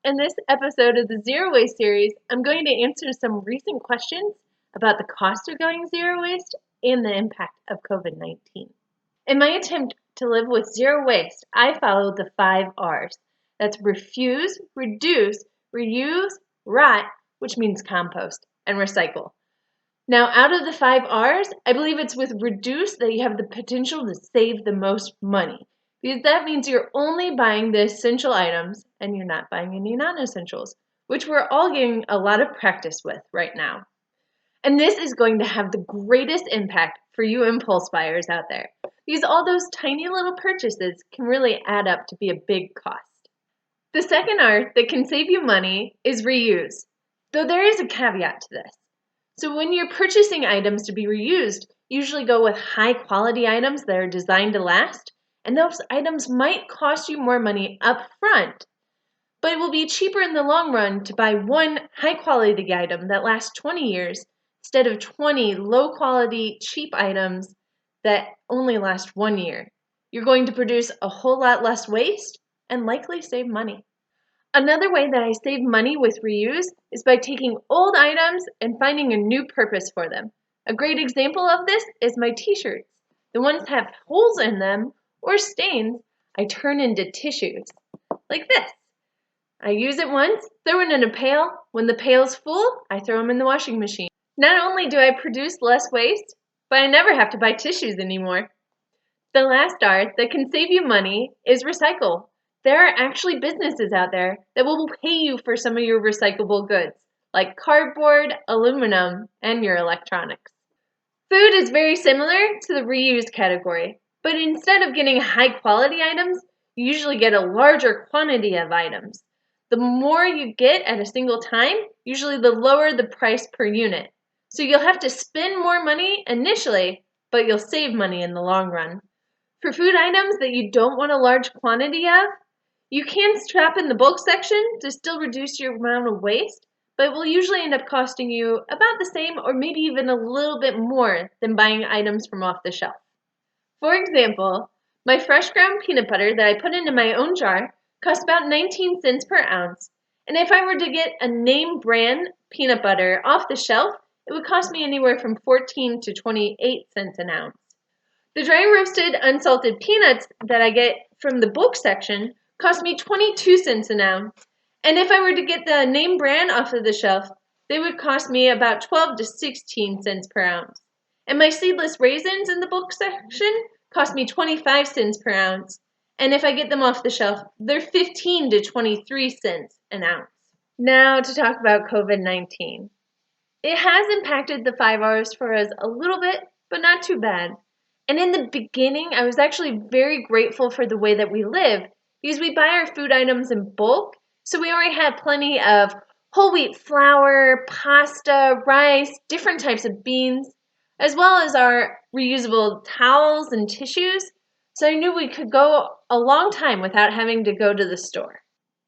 In this episode of the Zero Waste series, I'm going to answer some recent questions about the cost of going zero waste and the impact of COVID-19. In my attempt to live with zero waste, I followed the 5 R's. That's refuse, reduce, reuse, rot, which means compost, and recycle. Now, out of the 5 R's, I believe it's with reduce that you have the potential to save the most money. Because that means you're only buying the essential items and you're not buying any non-essentials, which we're all getting a lot of practice with right now. And this is going to have the greatest impact for you impulse buyers out there, because all those tiny little purchases can really add up to be a big cost. The second R that can save you money is reuse, though there is a caveat to this. So when you're purchasing items to be reused, usually go with high quality items that are designed to last, and those items might cost you more money up front, but it will be cheaper in the long run to buy one high quality item that lasts 20 years instead of 20 low quality cheap items that only last 1 year. You're going to produce a whole lot less waste and likely save money. Another way that I save money with reuse is by taking old items and finding a new purpose for them. A great example of this is my t-shirts. The ones that have holes in them or stains, I turn into tissues, like this. I use it once, throw it in a pail. When the pail's full, I throw them in the washing machine. Not only do I produce less waste, but I never have to buy tissues anymore. The last R that can save you money is recycle. There are actually businesses out there that will pay you for some of your recyclable goods, like cardboard, aluminum, and your electronics. Food is very similar to the reuse category, but instead of getting high quality items, you usually get a larger quantity of items. The more you get at a single time, usually the lower the price per unit. So you'll have to spend more money initially, but you'll save money in the long run. For food items that you don't want a large quantity of, you can shop in the bulk section to still reduce your amount of waste, but it will usually end up costing you about the same or maybe even a little bit more than buying items from off the shelf. For example, my fresh ground peanut butter that I put into my own jar costs about 19 cents per ounce, and if I were to get a name brand peanut butter off the shelf, it would cost me anywhere from 14 to 28 cents an ounce. The dry roasted unsalted peanuts that I get from the bulk section cost me 22 cents an ounce, and if I were to get the name brand off of the shelf, they would cost me about 12 to 16 cents per ounce. And my seedless raisins in the bulk section cost me 25 cents per ounce, and if I get them off the shelf, they're 15 to 23 cents an ounce. Now to talk about COVID-19. It has impacted the 5 R's for us a little bit, but not too bad. And in the beginning, I was actually very grateful for the way that we live, because we buy our food items in bulk, so we already had plenty of whole wheat flour, pasta, rice, different types of beans, as well as our reusable towels and tissues, so I knew we could go a long time without having to go to the store.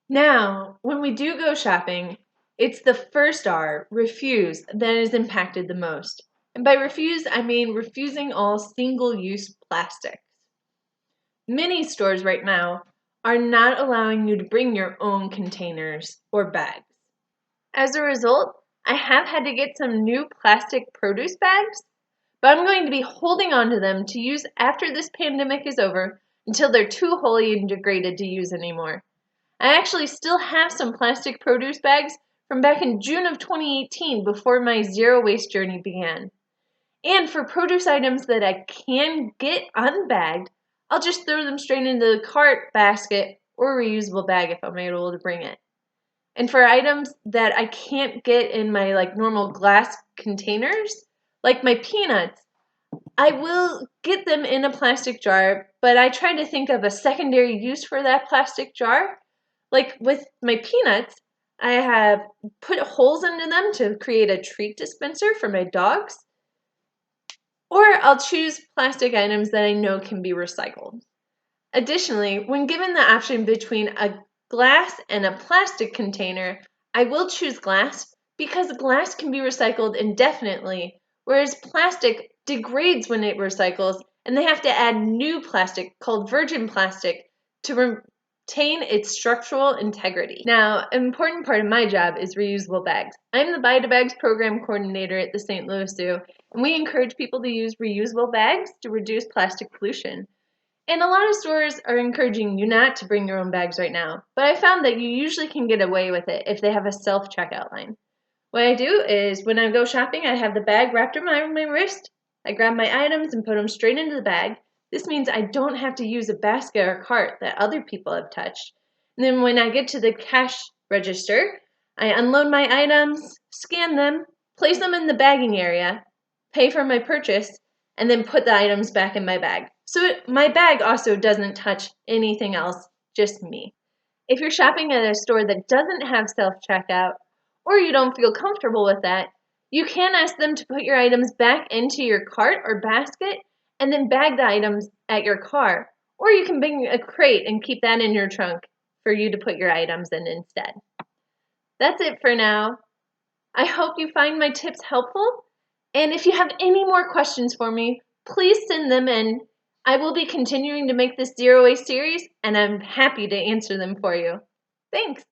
Now, when we do go shopping, it's the first R, refuse, that is impacted the most. And by refuse, I mean refusing all single-use plastics. Many stores right now are not allowing you to bring your own containers or bags. As a result, I have had to get some new plastic produce bags, but I'm going to be holding on to them to use after this pandemic is over until they're too wholly and degraded to use anymore. I actually still have some plastic produce bags from back in June of 2018 before my zero waste journey began. And for produce items that I can get unbagged, I'll just throw them straight into the cart, basket, or reusable bag if I'm able to bring it. And for items that I can't get in my normal glass containers, like my peanuts, I will get them in a plastic jar, but I try to think of a secondary use for that plastic jar. Like with my peanuts, I have put holes into them to create a treat dispenser for my dogs. Or I'll choose plastic items that I know can be recycled. Additionally, when given the option between a glass and a plastic container, I will choose glass because glass can be recycled indefinitely, whereas plastic degrades when it recycles, and they have to add new plastic called virgin plastic to maintain its structural integrity. Now, an important part of my job is reusable bags. I'm the Buy to Bags program coordinator at the St. Louis Zoo, and we encourage people to use reusable bags to reduce plastic pollution. And a lot of stores are encouraging you not to bring your own bags right now, but I found that you usually can get away with it if they have a self-checkout line. What I do is when I go shopping, I have the bag wrapped around my wrist. I grab my items and put them straight into the bag. This means I don't have to use a basket or cart that other people have touched. And then when I get to the cash register, I unload my items, scan them, place them in the bagging area, pay for my purchase, and then put the items back in my bag. So my bag also doesn't touch anything else, just me. If you're shopping at a store that doesn't have self-checkout, or you don't feel comfortable with that, you can ask them to put your items back into your cart or basket and then bag the items at your car. Or you can bring a crate and keep that in your trunk for you to put your items in instead. That's it for now. I hope you find my tips helpful. And if you have any more questions for me, please send them in. I will be continuing to make this zero waste series, and I'm happy to answer them for you. Thanks.